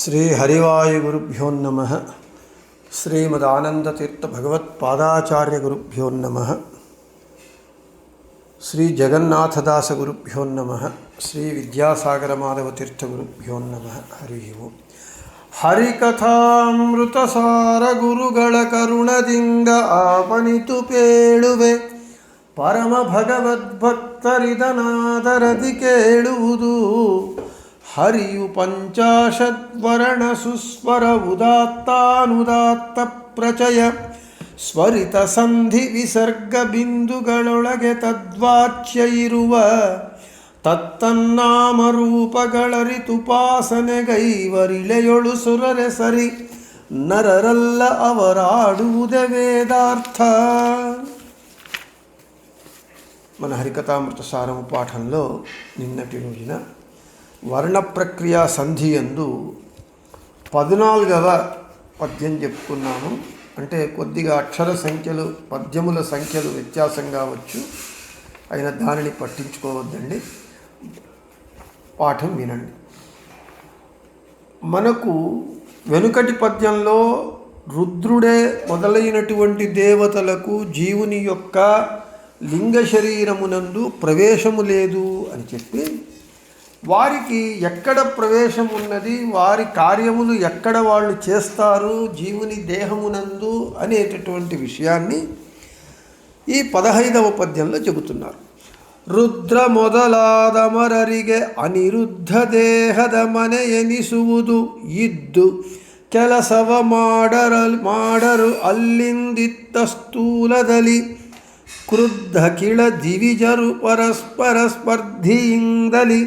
శ్రీ హరివాయుగురుభ్యో నమః. శ్రీమదానందతీర్థ భగవత్పాదాచార్య గురుభ్యో నమః. శ్రీ జగన్నాథదాస గురుభ్యో నమః. శ్రీ విద్యాసాగర మాధవ తీర్థ గురుభ్యో నమః. హరి ఓం. ಹರಿಕಥಾಮೃತಸಾರ ಗುರುಗಳ ಕರುಣದಿಂದ ಆಪನಿತು ಪೇಳುವೆ ಪರಮ ಭಗವದ್ಭಕ್ತರಿದನಾದರದಿ ಕೇಳುವುದು. ಹರಿಯು ಪಂಚಾಶದ್ವರ್ಣ ಸುಸ್ವರ ಉದಾತ್ತಾನುದಾತ್ತ ಪ್ರಚಯ ಸ್ವರಿತ ಸಂಧಿ ವಿಸರ್ಗ ಬಿಂದುಗಳೊಳಗೆ ತದ್ವಾಚ್ಯ ಇರುವ ತತ್ತನ್ನಾಮರೂಪಗಳರಿತುಪಾಸನೆಗೈವರಿಳೆಯೊಳು ಸುರರೆ ಸರಿ ನರರಲ್ಲ ಅವರಾಡುವುದೇ ವೇದಾರ್ಥ. మన హరికథామృత సారము పాఠంలో నిన్నటి రోజున వర్ణ ప్రక్రియ సంధి యందు 14వ పద్యం చెప్పుకున్నాము. అంటే కొద్దిగా అక్షర సంఖ్యలు పద్యముల సంఖ్యలు వ్యత్యాసం కావచ్చు, అయినా దానిని పట్టించుకోవద్దండి, పాఠం వినండి. మనకు వెనుకటి పద్యంలో రుద్రుడే మొదలైనటువంటి దేవతలకు జీవుని యొక్క లింగ శరీరమునందు ప్రవేశము లేదు అని చెప్పి, వారికి ఎక్కడ ప్రవేశం ఉన్నది, వారి కార్యములు ఎక్కడ వాళ్ళు చేస్తారు జీవుని దేహమునందు అనేటటువంటి విషయాన్ని ఈ 15వ పద్యంలో చెబుతున్నారు. ರುದ್ರ ಮೊದಲಾದಮರರಿಗೆ ಅನಿರುದ್ಧ ದೇಹದ ಮನೆಯೆನಿಸುವುದು ಇದ್ದು ಕೆಲಸವ ಮಾಡರು ಅಲ್ಲಿಂದಿತ್ತ ಸ್ಥೂಲದಲ್ಲಿ ಕ್ರುದ್ಧ ಕಿಳ ದಿವಿಜರು ಪರಸ್ಪರ ಸ್ಪರ್ಧಿಯಿಂದಲಿ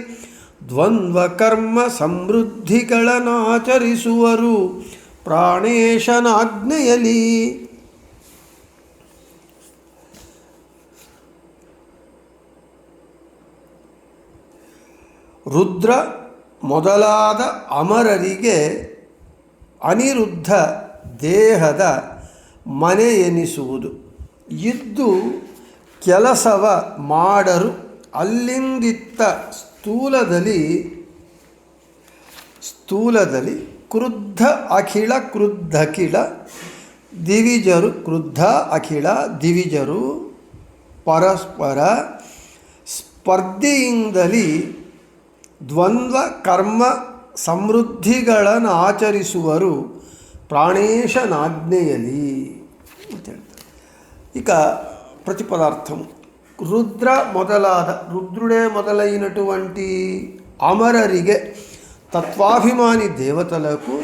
ದ್ವಂದ್ವ ಕರ್ಮ ಸಮೃದ್ಧಿಗಳನ್ನಾಚರಿಸುವರು ಪ್ರಾಣೇಶನಾಜ್ಞೆಯಲಿ. ರುದ್ರ ಮೊದಲಾದ ಅಮರರಿಗೆ ಅನಿರುದ್ಧ ದೇಹದ ಮನೆ ಎನಿಸುವುದು ಇದ್ದು ಕೆಲಸವ ಮಾಡರು ಅಲ್ಲಿಂದಿತ್ತ ಸ್ಥೂಲದಲ್ಲಿ ಕ್ರುದ್ಧ ಅಖಿಳ ದಿವಿಜರು ಕ್ರುದ್ಧ ಅಖಿಳ ದಿವಿಜರು ಪರಸ್ಪರ ಸ್ಪರ್ಧೆಯಿಂದಲಿ ದ್ವಂದ್ವ ಕರ್ಮ ಸಮೃದ್ಧಿಗಳನ್ನು ಆಚರಿಸುವರು ಪ್ರಾಣೇಶನಾಜ್ಞೆಯಲಿ ಅಂತ ಹೇಳ್ತಾರೆ. ఇక ప్రతిపదార్థం రుద్రుడే మొదలైనటువంటి అమరರಿಗೆ తత్వాభిమాని దేవతలకు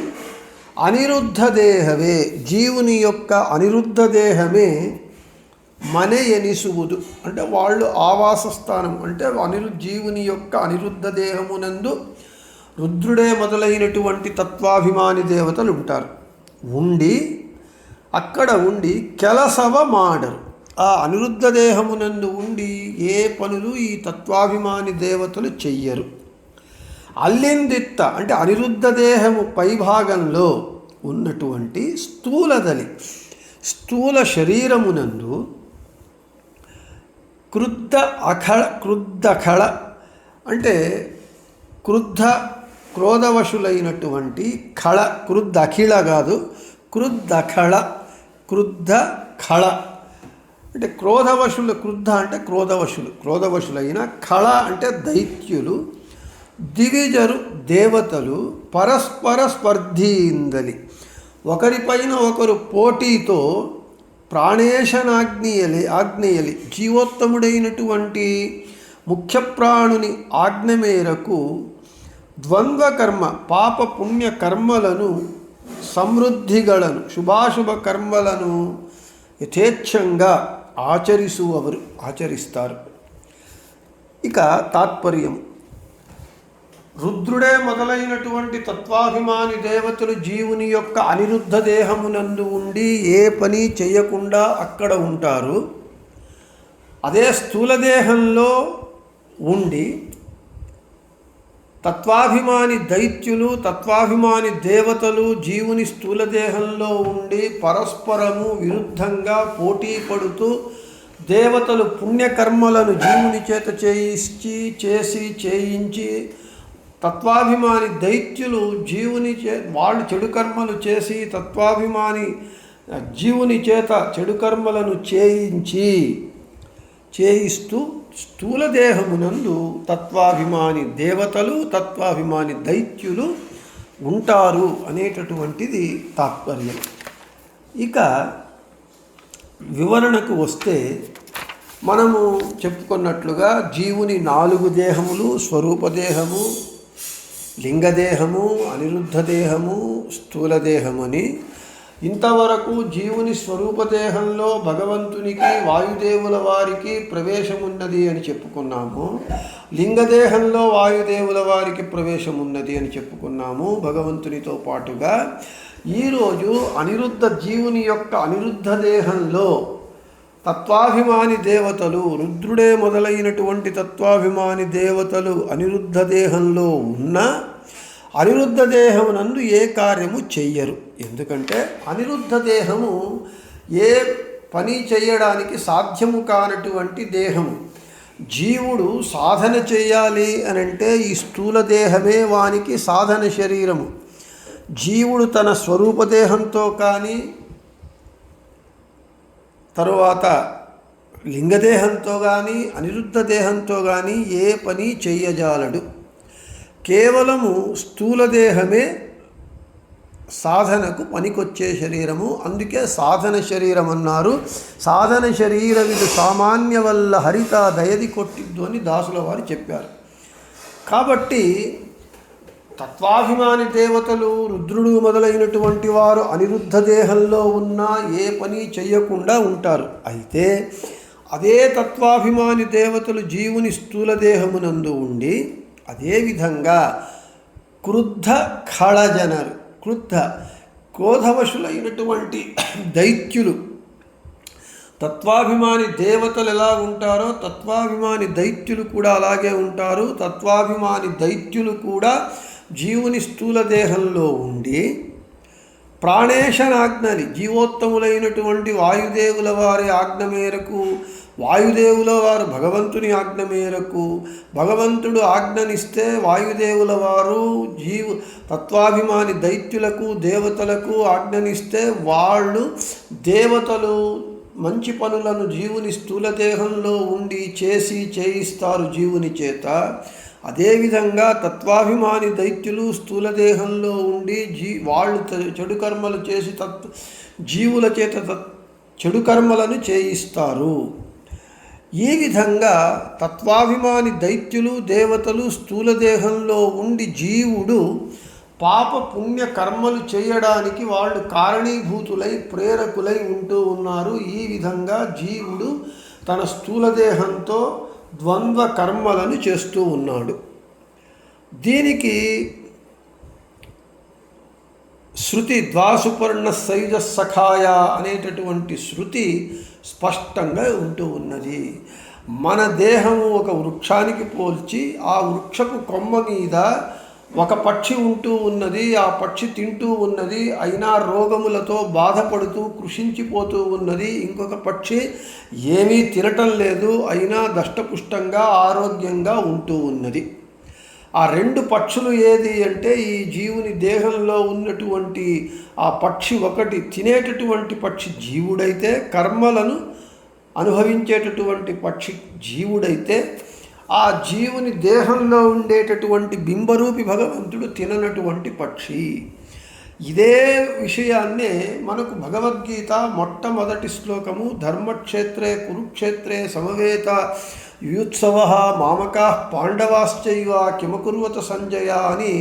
అనిరుద్ధ దేహమే, జీవుని యొక్క అనిరుద్ధ దేహమే మనే ఎనిసుವುದು. అంటే వాళ్ళు ఆవాస స్థానం, అంటే జీవుని యొక్క అనిరుద్ధ దేహమునందు రుద్రుడే మొదలైనటువంటి తత్వాభిమాని దేవతలు ఉంటారు. అక్కడ ఉండి కెలసవ మాడరు, ఆ అనిరుద్ధ దేహమునందు ఉండి ఏ పనులు ఈ తత్వాభిమాని దేవతలు చెయ్యరు. అల్లిందిత్త అంటే అనిరుద్ధ దేహము పైభాగంలో ఉన్నటువంటి స్థూల శరీరమునందు క్రుద్ధఖళ అంటే క్రోధవశులైనటువంటి ఖళ, క్రుద్ధఖిళ కాదు, క్రుద్ధఖళ అంటే క్రోధ అంటే క్రోధవశులైన, ఖళ అంటే దైత్యులు, దివిజరు దేవతలు పరస్పర స్పర్ధీందలి ఒకరిపైన ఒకరు పోటీతో ఆజ్ఞేయలి జీవోత్తముడైనటువంటి ముఖ్య ప్రాణుని ఆజ్ఞ మేరకు ద్వంద్వకర్మ పాప పుణ్య కర్మలను సమృద్ధిಗಳನ್ನು శుభాశుభ కర్మలను యథేచ్ఛంగా ఆచరిస్తారు. ఇక తాత్పర్యం, రుద్రుడే మొదలైనటువంటి తత్వాభిమాని దేవతలు జీవుని యొక్క అనిరుద్ధ దేహమునందు ఉండి ఏ పని చేయకుండా అక్కడ ఉంటారు. అదే స్థూల దేహంలో ఉండి తత్వాభిమాని దైత్యులు, తత్వాభిమాని దేవతలు జీవుని స్థూల దేహంలో ఉండి పరస్పరము విరుద్ధంగా పోటీ పడుతూ దేవతలు పుణ్యకర్మలను జీవుని చేత చేయించి తత్వాభిమాని దైత్యులు జీవుని వాళ్ళు చెడు కర్మలు చేసి తత్వాభిమాని జీవుని చేత చెడు కర్మలను చేయిస్తూ స్థూల దేహమునందు తత్వాభిమాని దేవతలు తత్వాభిమాని దైత్యులు ఉంటారు అనేటటువంటిది తాత్పర్యం. ఇక వివరణకు వస్తే మనము చెప్పుకున్నట్లుగా జీవుని 4 దేహములు: స్వరూపదేహము, లింగదేహము, అనిరుద్ధ దేహము, స్థూల దేహమని. ఇంతవరకు జీవుని స్వరూపదేహంలో భగవంతునికి వాయుదేవుల వారికి ప్రవేశం ఉన్నది అని చెప్పుకున్నాము. లింగదేహంలో వాయుదేవుల వారికి ప్రవేశం ఉన్నది అని చెప్పుకున్నాము భగవంతునితో పాటుగా. ఈరోజు జీవుని యొక్క అనిరుద్ధ దేహంలో తత్వాభిమాని దేవతలు, రుద్రుడే మొదలైనటువంటి తత్వాభిమాని దేవతలు అనిరుద్ధ దేహంలో ఉన్న అనిరుద్ధ దేహమునందు ఏ కార్యము చెయ్యరు. ఎందుకంటే అనిరుద్ధ దేహము ఏ పని చేయడానికి సాధ్యము కానటువంటి దేహము. జీవుడు సాధన చేయాలి అనంటే ఈ స్థూల దేహమే వానికి సాధన శరీరము. జీవుడు తన స్వరూపదేహంతో కానీ తరువాత లింగదేహంతో కానీ అనిరుద్ధ దేహంతో కానీ ఏ పని చెయ్యజాలడు. కేవలము స్థూలదేహమే సాధనకు పనికొచ్చే శరీరము. అందుకే సాధన శరీరం అన్నారు. సాధన శరీరవిదు సామాన్య వల్ల హరిత దయది కొట్టిద్దు అని దాసుల వారు చెప్పారు. కాబట్టి తత్వాభిమాని దేవతలు, రుద్రుడు మొదలైనటువంటి వారు అనిరుద్ధ దేహంలో ఉన్న ఏ పని చెయ్యకుండా ఉంటారు. అయితే అదే తత్వాభిమాని దేవతలు జీవుని స్థూల దేహమునందు ఉండి అదేవిధంగా క్రుద్ధ ఖళజనరు, క్రోధవశులైనటువంటి దైత్యులు, తత్వాభిమాని దేవతలు ఎలా ఉంటారో తత్వాభిమాని దైత్యులు కూడా అలాగే ఉంటారు. తత్వాభిమాని దైత్యులు కూడా జీవుని స్థూల దేహంలో ఉండి ప్రాణేశనాజ్ఞని, జీవోత్తములైనటువంటి వాయుదేవుల వారి ఆజ్ఞ మేరకు, వాయుదేవుల వారు భగవంతుని ఆజ్ఞ మేరకు, భగవంతుడు ఆజ్ఞనిస్తే వాయుదేవుల వారు తత్వాభిమాని దైత్యులకు దేవతలకు ఆజ్ఞనిస్తే వాళ్ళు దేవతలు మంచి పనులను జీవుని స్థూల దేహంలో ఉండి చేయిస్తారు జీవుని చేత. అదేవిధంగా తత్వాభిమాని దైత్యులు స్థూలదేహంలో ఉండి వాళ్ళు చెడు కర్మలు చేసి జీవుల చేత చెడు కర్మలను చేయిస్తారు. ఈ విధంగా తత్వాభిమాని దైత్యులు దేవతలు స్థూలదేహంలో ఉండి జీవుడు పాప పుణ్య కర్మలు చేయడానికి వాళ్ళు కారణీభూతులై ప్రేరకులై ఉంటూ ఉన్నారు. ఈ విధంగా జీవుడు తన స్థూలదేహంతో ద్వంద్వ కర్మలను చేస్తూ ఉన్నాడు. దీనికి శృతి ద్వాసుపర్ణ సైజ సఖాయ అనేటటువంటి శృతి స్పష్టంగా ఉంటూ ఉన్నది. మన దేహము ఒక వృక్షానికి పోల్చి ఆ వృక్షపు కొమ్మ మీద ఒక పక్షి ఉంటూ ఉన్నది. ఆ పక్షి తింటూ ఉన్నది, అయినా రోగములతో బాధపడుతూ కృషించిపోతూ ఉన్నది. ఇంకొక పక్షి ఏమీ తినటం లేదు, అయినా దష్టపుష్టంగా ఆరోగ్యంగా ఉంటూ ఉన్నది. ఆ 2 పక్షులు ఏది అంటే ఈ జీవుని దేహంలో ఉన్నటువంటి ఆ పక్షి ఒకటి తినేటటువంటి పక్షి జీవుడైతే, కర్మలను అనుభవించేటటువంటి పక్షి జీవుడైతే, ఆ జీవుని దేహంలో ఉండేటటువంటి బింబరూపి భగవంతుడు తిననటువంటి పక్షి. ఇదే విషయాన్నే మనకు భగవద్గీత మొట్టమొదటి శ్లోకము ధర్మక్షేత్రే కురుక్షేత్రే సమవేత యూత్సవ మామకా పాండవాశ్చైవ కిమకుర్వత సంజయ అని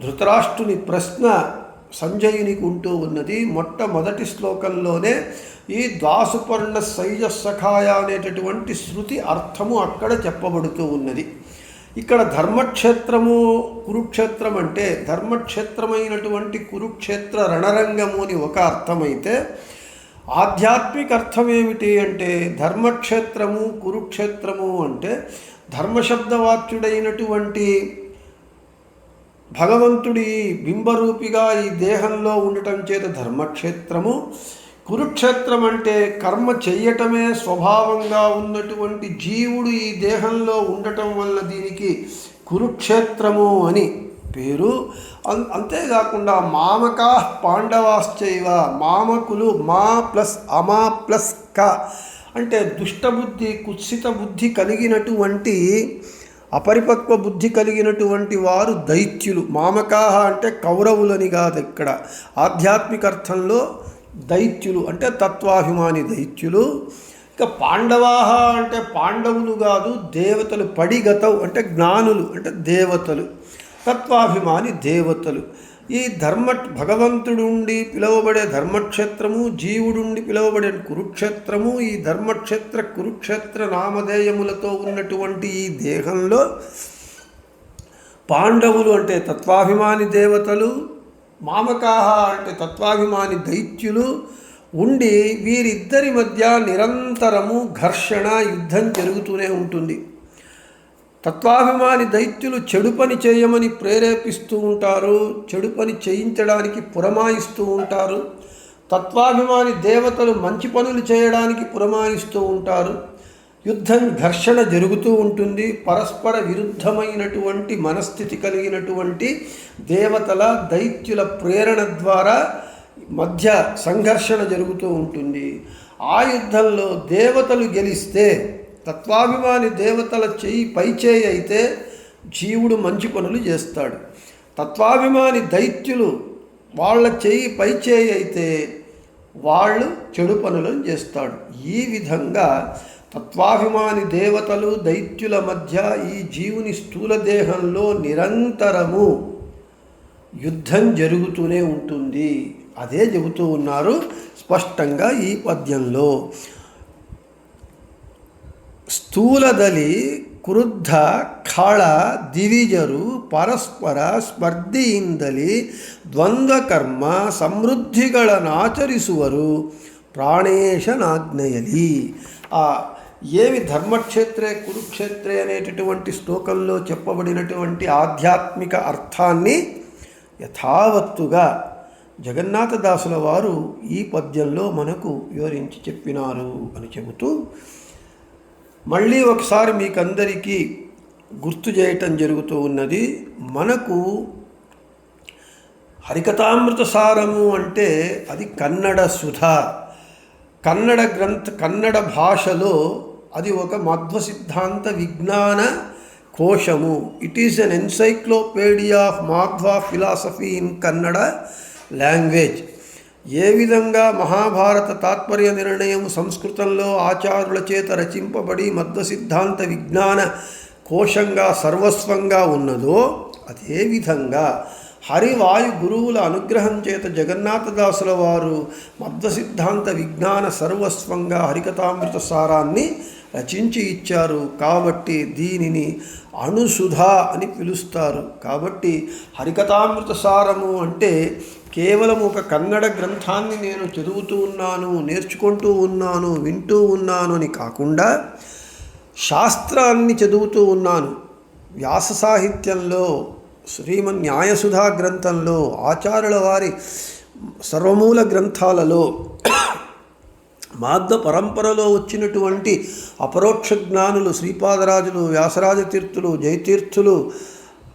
ధృతరాష్ట్రుని ప్రశ్న సంజయునికి ఉంటూ ఉన్నది. మొట్టమొదటి శ్లోకంలోనే ఈ ద్వాసుపర్ణ సైజ సఖాయ అనేటటువంటి శృతి అర్థము అక్కడ చెప్పబడుతూ ఉన్నది. ఇక్కడ ధర్మక్షేత్రము కురుక్షేత్రం అంటే ధర్మక్షేత్రమైనటువంటి కురుక్షేత్ర రణరంగము అని ఒక అర్థమైతే, ఆధ్యాత్మిక అర్థం ఏమిటి అంటే ధర్మక్షేత్రము కురుక్షేత్రము అంటే ధర్మశబ్దవాచ్యుడైనటువంటి భగవంతుడి బింబరూపిగా ఈ దేహంలో ఉండటం చేత ధర్మక్షేత్రము, కురుక్షేత్రం అంటే కర్మ చెయ్యటమే స్వభావంగా ఉన్నటువంటి జీవుడు ఈ దేహంలో ఉండటం వల్ల దీనికి కురుక్షేత్రము అని పేరు. అంతేకాకుండా మామకా పాండవాశ్చైవ, మామకులు మా ప్లస్ అమా ప్లస్ క అంటే దుష్టబుద్ధి, కుత్సిత బుద్ధి కలిగినటువంటి, అపరిపక్వ బుద్ధి కలిగినటువంటి వారు దైత్యులు. మామకాహ అంటే కౌరవులని కాదు, ఇక్కడ ఆధ్యాత్మిక అర్థంలో దైత్యులు అంటే తత్వాభిమాని దైత్యులు. ఇక పాండవాహ అంటే పాండవులు కాదు, దేవతలు. పడిగతవు అంటే జ్ఞానులు అంటే దేవతలు, తత్వాభిమాని దేవతలు. ఈ భగవంతుడుండి పిలువబడే ధర్మక్షేత్రము, జీవుడుండి పిలువబడే కురుక్షేత్రము, ఈ ధర్మక్షేత్ర కురుక్షేత్ర నామధేయములతో ఉన్నటువంటి ఈ దేహంలో పాండవులు అంటే తత్వాభిమాని దేవతలు, మామకాహ అంటే తత్వాభిమాని దైత్యులు ఉండి వీరిద్దరి మధ్య నిరంతరము ఘర్షణ, యుద్ధం జరుగుతూనే ఉంటుంది. తత్వాభిమాని దైత్యులు చెడు పని చేయమని ప్రేరేపిస్తూ ఉంటారు, చెడు పని చేయించడానికి పురమాయిస్తూ ఉంటారు. తత్వాభిమాని దేవతలు మంచి పనులు చేయడానికి పురమాయిస్తూ ఉంటారు. యుద్ధం, ఘర్షణ జరుగుతూ ఉంటుంది. పరస్పర విరుద్ధమైనటువంటి మనస్థితి కలిగినటువంటి దేవతల, దైత్యుల ప్రేరణ ద్వారా మధ్య సంఘర్షణ జరుగుతూ ఉంటుంది. ఆ యుద్ధంలో దేవతలు గెలిస్తే, తత్వాభిమాని దేవతల పైచేయి అయితే జీవుడు మంచి పనులు చేస్తాడు. తత్వాభిమాని దైత్యులు వాళ్ళ పైచేయి అయితే వాళ్ళు చెడు పనులను చేస్తాడు. ఈ విధంగా తత్వాభిమాని దేవతలు, దైత్యుల మధ్య ఈ జీవుని స్థూల దేహంలో నిరంతరము యుద్ధం జరుగుతూనే ఉంటుంది. అదే చెబుతూ ఉన్నారు స్పష్టంగా ఈ పద్యంలో. స్థూలదలి క్రుద్ధ ಖಳ ದಿವಿಜರು ಪರಸ್ಪರ ಸ್ಪರ್ಧೆಯಿಂದಲೇ ದ್ವಂದ್ವಕರ್ಮ ಸಮೃದ್ಧಿಗಳನ್ನಾಚರಿಸುವರು ప్రాణేశనాజ్ఞయలి. ఏమి ధర్మక్షేత్రే కురుక్షేత్రే అనేటటువంటి శ్లోకంలో చెప్పబడినటువంటి ఆధ్యాత్మిక అర్థాన్ని యథావత్తుగా జగన్నాథదాసుల వారు ఈ పద్యంలో మనకు వివరించి చెప్పినారు అని చెబుతూ, మళ్ళీ ఒకసారి మీకందరికీ గుర్తు చేయటం జరుగుతూ ఉన్నది. మనకు హరికథామృత సారము అంటే అది కన్నడ సుధ. కన్నడ భాషలో అది ఒక మధ్వ సిద్ధాంత విజ్ఞాన కోశము. It is an encyclopedia of Madhva philosophy in Kannada language. ఏ విధంగా మహాభారత తాత్పర్య నిర్ణయం సంస్కృతంలో ఆచార్యుల చేత రచింపబడి మధ్వ సిద్ధాంత విజ్ఞాన కోశంగా సర్వస్వంగా ఉన్నదో, అదేవిధంగా హరివాయు గురువుల అనుగ్రహం చేత జగన్నాథదాసుల వారు మధ్వ సిద్ధాంత విజ్ఞాన సర్వస్వంగా హరికథామృత సారాన్ని రచించి ఇచ్చారు. కాబట్టి దీనిని అణుసుధ అని పిలుస్తారు. కాబట్టి హరికథామృత సారము అంటే కేవలం ఒక కన్నడ గ్రంథాన్ని నేను చదువుతూ ఉన్నాను, నేర్చుకుంటూ ఉన్నాను, వింటూ ఉన్నాను అని కాకుండా శాస్త్రాన్ని చదువుతూ ఉన్నాను. వ్యాస సాహిత్యంలో, శ్రీమన్ న్యాయసుధా గ్రంథంలో, ఆచార్యుల వారి సర్వమూల గ్రంథాలలో, మాధ్వ పరంపరలో వచ్చినటువంటి అపరోక్ష జ్ఞానులు శ్రీపాదరాజులు, వ్యాసరాజతీర్థులు, జయతీర్థులు,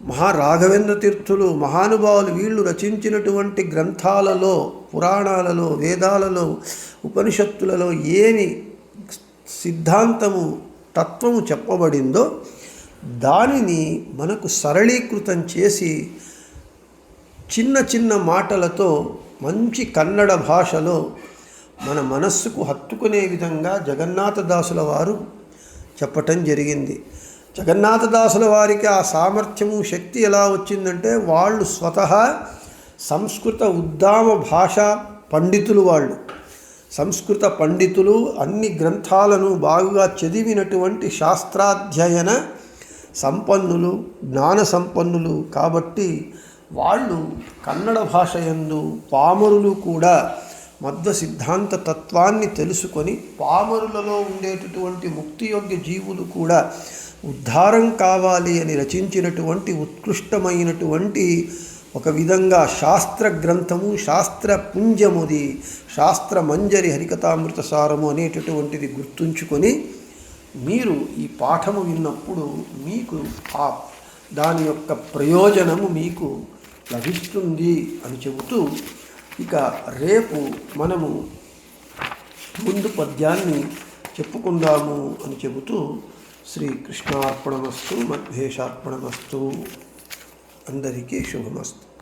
మహారాఘవేంద్ర తీర్థులు, మహానుభావులు వీళ్ళు రచించినటువంటి గ్రంథాలలో, పురాణాలలో, వేదాలలో, ఉపనిషత్తులలో ఏమి సిద్ధాంతము, తత్వము చెప్పబడిందో దానిని మనకు సరళీకృతం చేసి చిన్న చిన్న మాటలతో మంచి కన్నడ భాషలో మన మనస్సుకు హత్తుకునే విధంగా జగన్నాథదాసుల వారు చెప్పటం జరిగింది. జగన్నాథదాసుల వారికి ఆ సామర్థ్యము, శక్తి ఎలా వచ్చిందంటే వాళ్ళు స్వతహా సంస్కృత ఉద్దామ భాషా పండితులు. వాళ్ళు సంస్కృత పండితులు, అన్ని గ్రంథాలను బాగుగా చదివినటువంటి శాస్త్రాధ్యయన సంపన్నులు, జ్ఞాన సంపన్నులు. కాబట్టి వాళ్ళు కన్నడ భాష యందు పామరులు కూడా మధ్వ సిద్ధాంత తత్వాన్ని తెలుసుకొని పామరులలో ఉండేటటువంటి ముక్తియోగ్య జీవులు కూడా ఉద్ధారం కావాలి అని రచించినటువంటి ఉత్కృష్టమైనటువంటి ఒక విధంగా శాస్త్ర గ్రంథము, శాస్త్ర పుంజముది, శాస్త్ర మంజరి హరికథామృత సారము అనేటటువంటిది గుర్తుంచుకొని మీరు ఈ పాఠము విన్నప్పుడు మీకు ఆ దాని యొక్క ప్రయోజనము మీకు లభిస్తుంది అని చెబుతూ, ఇక రేపు మనము ముందు పద్యాన్ని చెప్పుకుందాము అని చెబుతూ, శ్రీకృష్ణార్పణమస్తు, మధ్వేషార్పణమస్తు. అందరికీ శుభమస్తు.